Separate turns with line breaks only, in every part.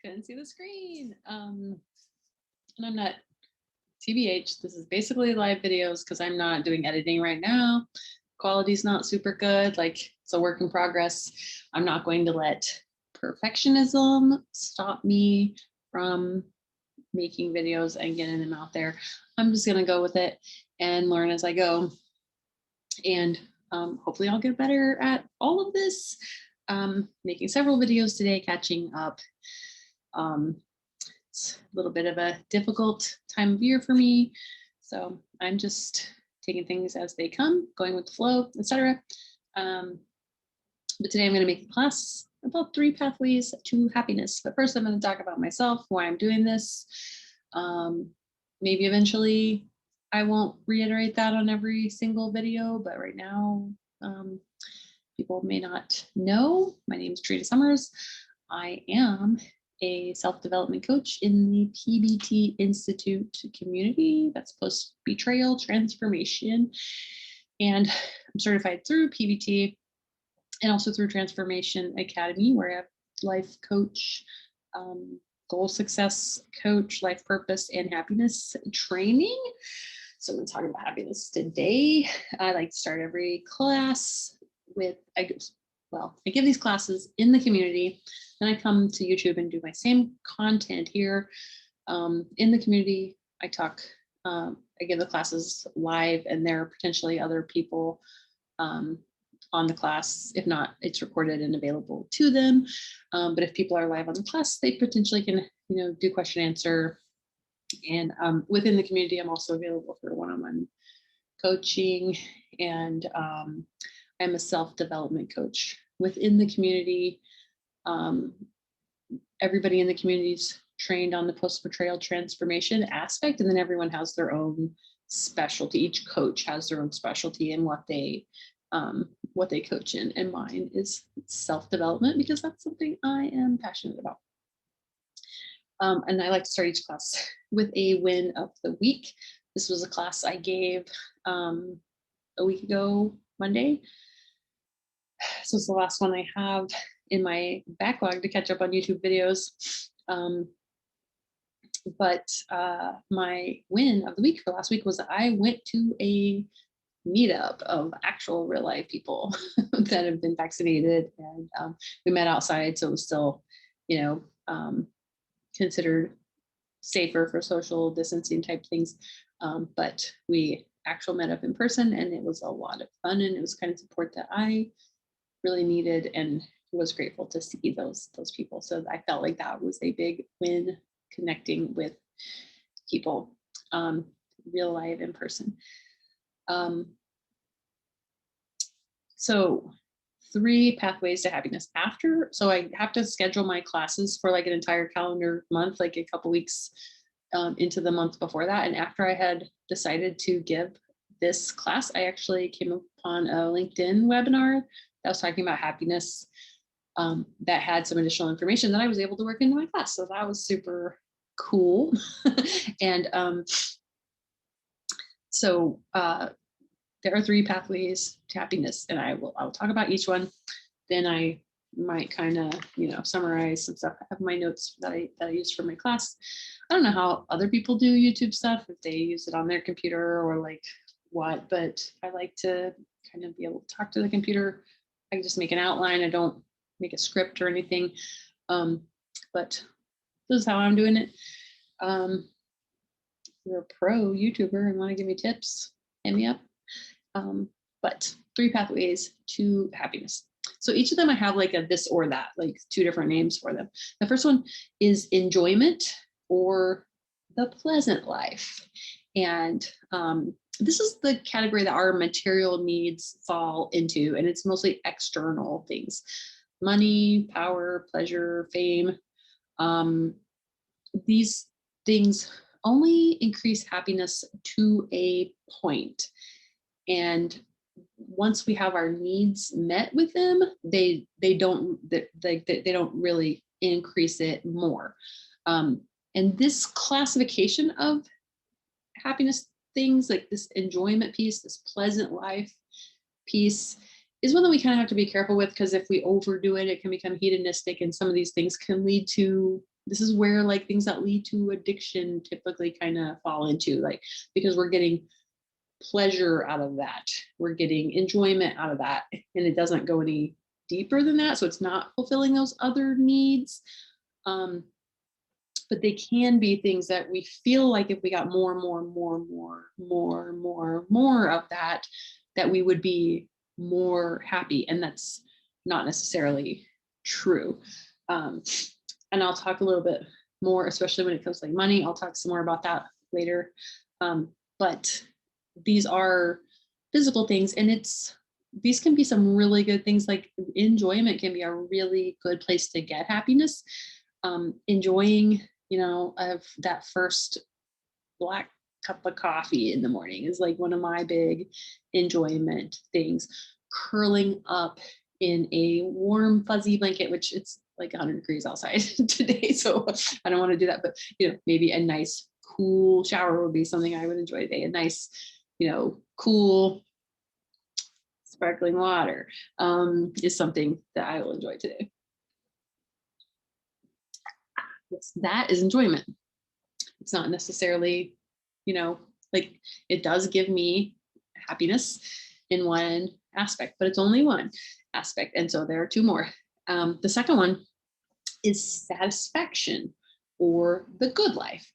couldn't see the screen. And I'm not, TBH, this is basically live videos because I'm not doing editing right now. Quality's not super good, like it's a work in progress. I'm not going to let perfectionism stop me from making videos and getting them out there. I'm just gonna go with it and learn as I go. And hopefully I'll get better at all of this. Making several videos today, catching up. It's a little bit of a difficult time of year for me. So I'm just taking things as they come, going with the flow, etc. But today I'm going to make a class about 3 pathways to happiness. But first I'm going to talk about myself, why I'm doing this. Maybe eventually I won't reiterate that on every single video, but right now people may not know. My name is Trina Summers. I am a self-development coach in the PBT Institute community. That's post-betrayal transformation. And I'm certified through PBT and also through Transformation Academy, where I have life coach, goal success coach, life purpose, and happiness training. So I'm going to talk about happiness today. I like to start every class with, I give these classes in the community, then I come to YouTube and do my same content here in the community. I talk, I give the classes live, and there are potentially other people on the class. If not, it's recorded and available to them. But if people are live on the class, they potentially can, do question answer. And within the community, I'm also available for one-on-one coaching, and I'm a self-development coach within the community. Everybody in the community is trained on the post-betrayal transformation aspect, and then everyone has their own specialty. Each coach has their own specialty in what they coach in, and mine is self-development because that's something I am passionate about. And I like to start each class with a win of the week. This was a class I gave a week ago, Monday. So it's the last one I have in my backlog to catch up on YouTube videos. But my win of the week for last week was that I went to a meetup of actual real life people that have been vaccinated, and we met outside, so it was still, considered safer for social distancing type things. But we actually met up in person, and it was a lot of fun, and it was kind of support that I really needed, and was grateful to see those people. So I felt like that was a big win, connecting with people real life in person. So 3 pathways to happiness. So I have to schedule my classes for like an entire calendar month, like a couple weeks into the month before that. And after I had decided to give this class, I actually came upon a LinkedIn webinar that was talking about happiness that had some additional information that I was able to work into my class. So that was super cool. And there are 3 pathways to happiness, and I'll talk about each one. Then I might kind of, summarize some stuff. I have my notes that I use for my class. I don't know how other people do YouTube stuff, if they use it on their computer or like what, but I like to kind of be able to talk to the computer. I can just make an outline. I don't make a script or anything. But this is how I'm doing it. If you're a pro YouTuber and want to give me tips, hit me up. But 3 pathways to happiness. So each of them I have like a this or that, like 2 different names for them. The first one is enjoyment, or the pleasant life. And this is the category that our material needs fall into, and it's mostly external things: money, power, pleasure, fame. These things only increase happiness to a point. And once we have our needs met with them, they don't really increase it more. And this classification of happiness things, like this enjoyment piece, this pleasant life piece, is one that we kind of have to be careful with, because if we overdo it, it can become hedonistic, and some of these things can lead to this is where like things that lead to addiction typically kind of fall into, like, because we're getting pleasure out of that. We're getting enjoyment out of that. And it doesn't go any deeper than that. So it's not fulfilling those other needs. But they can be things that we feel like if we got more of that, that we would be more happy. And that's not necessarily true. And I'll talk a little bit more, especially when it comes to like money. I'll talk some more about that later. But these are physical things, and these can be some really good things. Like enjoyment can be a really good place to get happiness. Enjoying, of that first black cup of coffee in the morning is like one of my big enjoyment things. Curling up in a warm fuzzy blanket, which it's like 100 degrees outside today, so I don't want to do that, but maybe a nice cool shower would be something I would enjoy today. A nice cool sparkling water is something that I will enjoy today. Yes, that is enjoyment. It's not necessarily, like, it does give me happiness in one aspect, but it's only one aspect. And so there are two more. The second one is satisfaction, or the good life.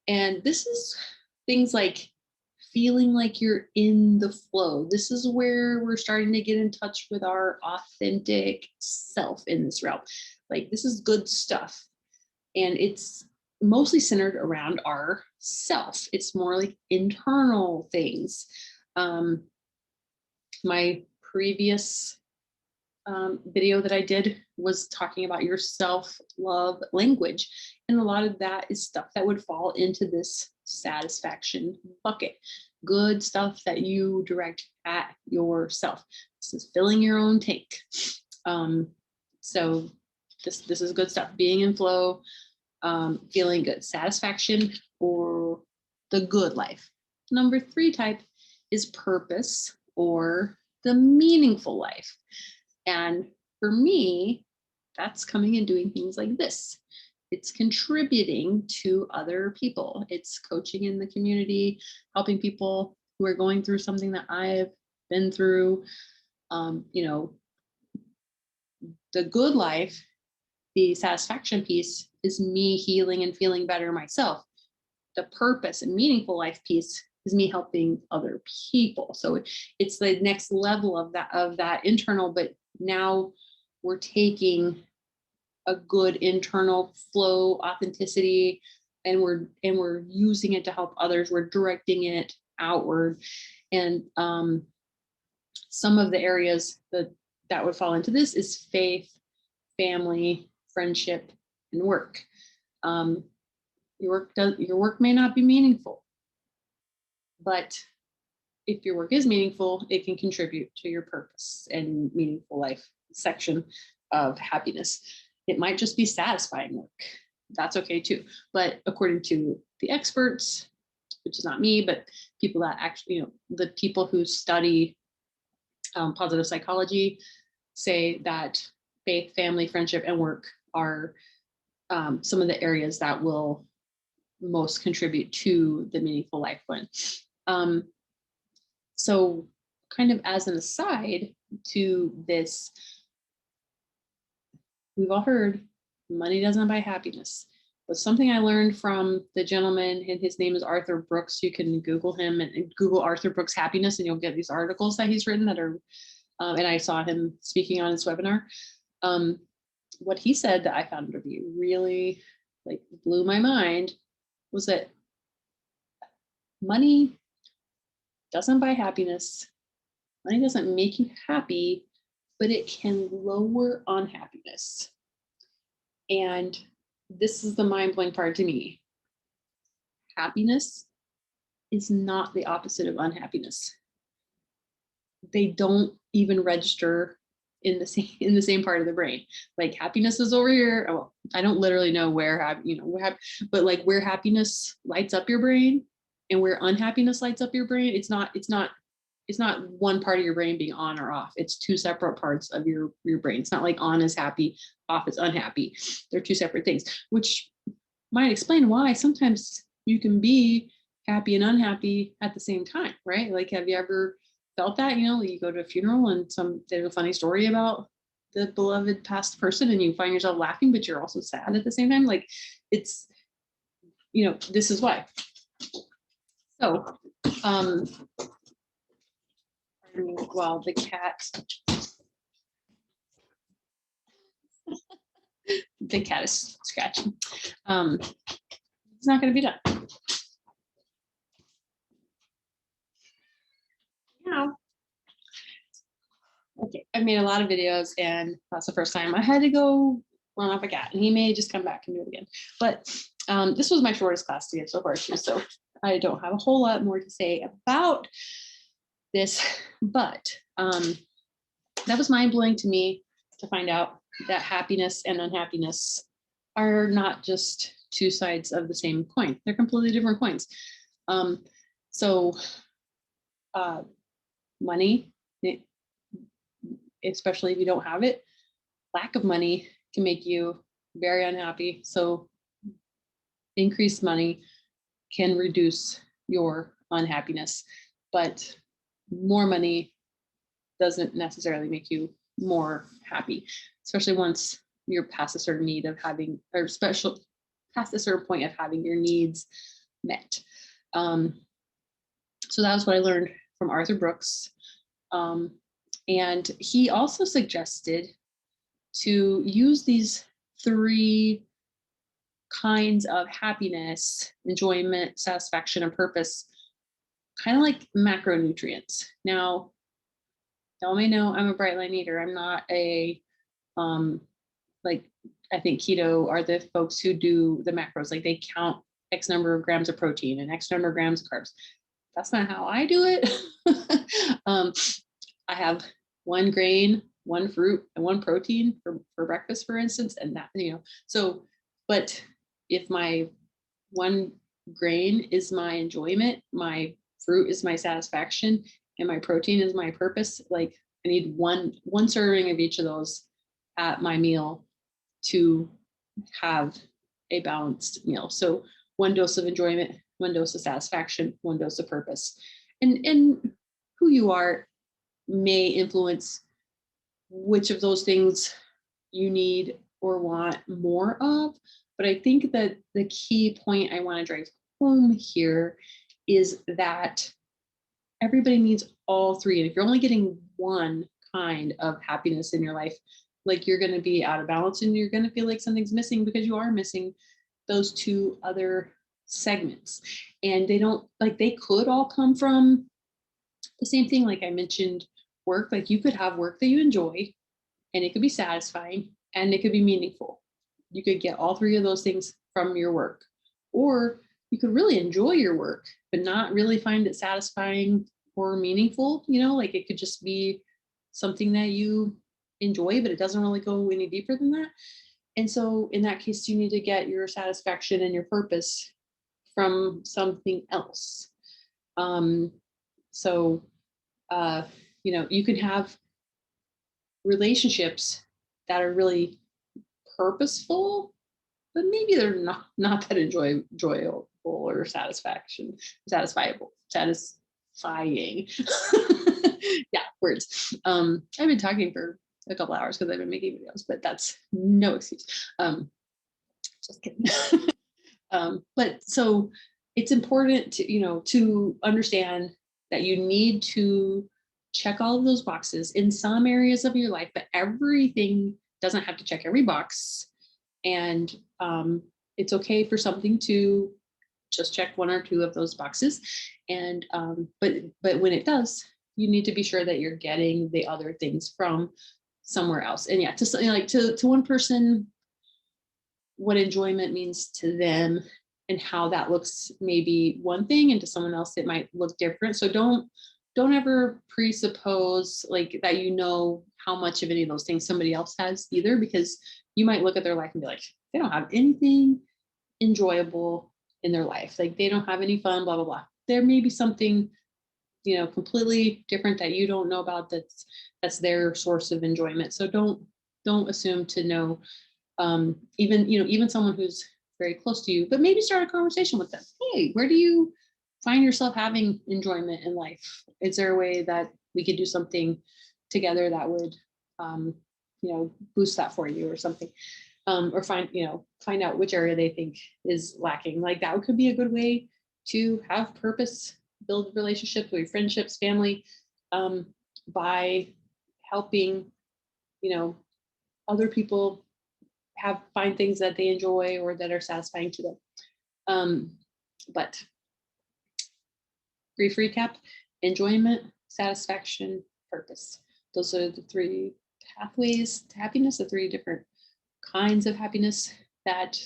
And this is things like feeling like you're in the flow. This is where we're starting to get in touch with our authentic self in this realm. Like, this is good stuff. And it's mostly centered around our self. It's more like internal things. My previous video that I did was talking about your self-love language. And a lot of that is stuff that would fall into this satisfaction bucket. Good stuff that you direct at yourself. This is filling your own tank. So this is good stuff. Being in flow, feeling good, satisfaction, or the good life. Number 3 type is purpose, or the meaningful life. And for me, that's coming and doing things like this. It's contributing to other people. It's coaching in the community, helping people who are going through something that I've been through. The good life, the satisfaction piece, is me healing and feeling better myself. The purpose and meaningful life piece is me helping other people. So it's the next level of that internal, but now we're taking a good internal flow, authenticity, and we're using it to help others. We're directing it outward. And some of the areas that would fall into this is faith, family, friendship, and work. Your work may not be meaningful, but if your work is meaningful, it can contribute to your purpose and meaningful life section of happiness. It might just be satisfying work. That's okay too. But according to the experts, which is not me, but people that actually, the people who study positive psychology, say that faith, family, friendship, and work are some of the areas that will most contribute to the meaningful life one. So kind of as an aside to this, we've all heard money doesn't buy happiness. But something I learned from the gentleman, and his name is Arthur Brooks. You can Google him and Google Arthur Brooks happiness, and you'll get these articles that he's written that are, and I saw him speaking on his webinar. What he said that I found to be really, like, blew my mind was that money doesn't buy happiness. Money doesn't make you happy, but it can lower unhappiness. And this is the mind-blowing part to me. Happiness is not the opposite of unhappiness. They don't even register in the same part of the brain. Like, happiness is over here. Oh, I don't literally know where, but like where happiness lights up your brain and where unhappiness lights up your brain, it's not it's not one part of your brain being on or off. It's two separate parts of your brain. It's not like on is happy, off is unhappy. They're two separate things, which might explain why sometimes you can be happy and unhappy at the same time, right? Like, have you ever felt that? You know, you go to a funeral and there's a funny story about the beloved past person and you find yourself laughing, but you're also sad at the same time. Like, it's, you know, this is why. So, well, the cat is scratching. It's not going to be done. Now, okay, I've made a lot of videos and that's the first time I had to go run off a cat, and he may just come back and do it again. But this was my shortest class to get so far too, so I don't have a whole lot more to say about this, but that was mind-blowing to me to find out that happiness and unhappiness are not just two sides of the same coin. They're completely different coins. Money, especially if you don't have it, lack of money can make you very unhappy. So increased money can reduce your unhappiness, but more money doesn't necessarily make you more happy, especially once you're past a certain need of having, or past a certain point of having your needs met. So that was what I learned from Arthur Brooks. And he also suggested to use these three kinds of happiness, enjoyment, satisfaction, and purpose, kind of like macronutrients. Now, y'all may know I'm a bright line eater. I'm not a, like, I think keto are the folks who do the macros. Like, they count X number of grams of protein and X number of grams of carbs. That's not how I do it. I have one grain, one fruit, and one protein for breakfast, for instance. And that, you know, so, but if my one grain is my enjoyment, my fruit is my satisfaction, and my protein is my purpose, like, I need one serving of each of those at my meal to have a balanced meal. So one dose of enjoyment, one dose of satisfaction, one dose of purpose. And who you are may influence which of those things you need or want more of. But I think that the key point I want to drive home here is that everybody needs all three. And if you're only getting one kind of happiness in your life, like, you're going to be out of balance and you're going to feel like something's missing because you are missing those two other segments. And they could all come from the same thing. Like I mentioned, work, like, you could have work that you enjoy and it could be satisfying and it could be meaningful. You could get all three of those things from your work. Or you could really enjoy your work, but not really find it satisfying or meaningful. You know, like, it could just be something that you enjoy, but it doesn't really go any deeper than that. And so in that case, you need to get your satisfaction and your purpose from something else. You know, you can have relationships that are really purposeful, but maybe they're not that enjoyable or satisfying. Yeah, words. I've been talking for a couple hours because I've been making videos, but that's no excuse. Just kidding. But so it's important to, you know, to understand that you need to check all of those boxes in some areas of your life, but everything doesn't have to check every box. And it's okay for something to just check one or two of those boxes. And but when it does, you need to be sure that you're getting the other things from somewhere else. And yeah, to something like to one person, what enjoyment means to them and how that looks maybe one thing, and to someone else it might look different. So don't ever presuppose like that you know how much of any of those things somebody else has either, because you might look at their life and be like, they don't have anything enjoyable in their life. Like, they don't have any fun, blah, blah, blah. There may be something completely different that you don't know about, that's their source of enjoyment. So don't assume to know, even someone who's very close to you, but maybe start a conversation with them. Hey, where do you find yourself having enjoyment in life? Is there a way that we could do something together that would, boost that for you or something? Or find out which area they think is lacking. Like that could be a good way to have purpose, build relationships with friendships, family, by helping, other people find things that they enjoy or that are satisfying to them. But brief recap: enjoyment, satisfaction, purpose. Those are the three pathways to happiness, the three different kinds of happiness that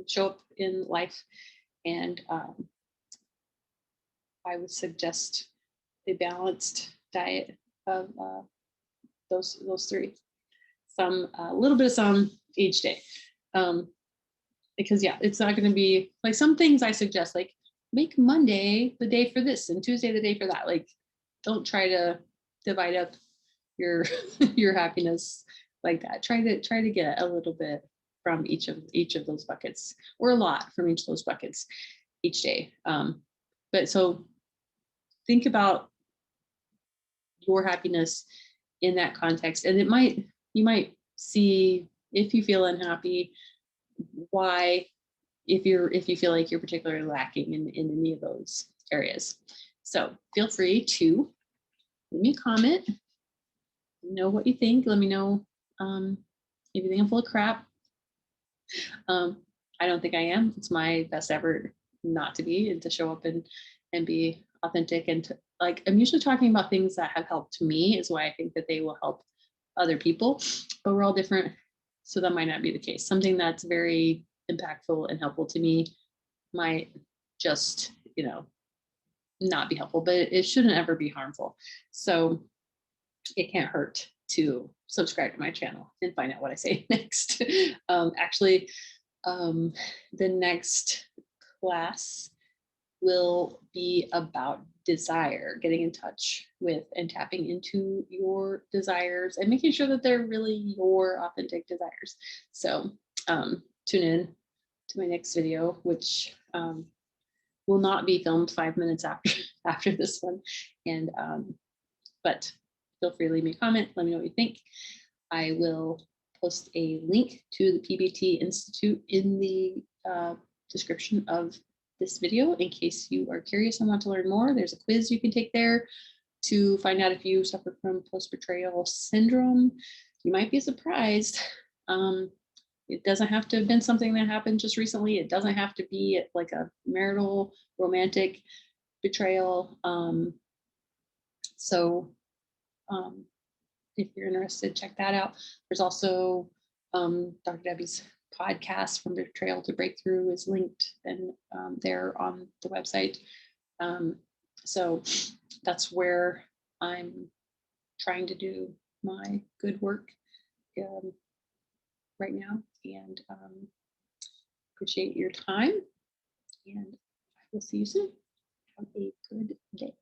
show up in life. And I would suggest a balanced diet of those three. A little bit of some each day. Because it's not going to be like some things I suggest, like make Monday the day for this and Tuesday the day for that. Like, don't try to divide up your your happiness like that. Try to get a little bit from each of those buckets, or a lot from each of those buckets each day. But so think about your happiness in that context, and you might see, if you feel unhappy, why, if you feel like you're particularly lacking in any of those areas. So feel free to leave me a comment, know what you think. Let me know if you think I'm full of crap. I don't think I am. It's my best effort not to be, and to show up and be authentic, and to, like, I'm usually talking about things that have helped me, is why I think that they will help other people, but we're all different. So that might not be the case. Something that's very impactful and helpful to me might just, not be helpful, but it shouldn't ever be harmful. So it can't hurt to subscribe to my channel and find out what I say next. Actually, the next class will be about desire, getting in touch with and tapping into your desires and making sure that they're really your authentic desires. So tune in to my next video, which will not be filmed 5 minutes after this one. And but feel free to leave me a comment. Let me know what you think. I will post a link to the PBT Institute in the description of this video in case you are curious and want to learn more. There's a quiz you can take there to find out if you suffer from post-betrayal syndrome. You might be surprised. It doesn't have to have been something that happened just recently. It doesn't have to be like a marital, romantic betrayal. If you're interested, check that out. There's also Dr. Debbie's podcast, From Betrayal to Breakthrough, is linked and there on the website. So that's where I'm trying to do my good work right now. And appreciate your time. And I will see you soon. Have a good day.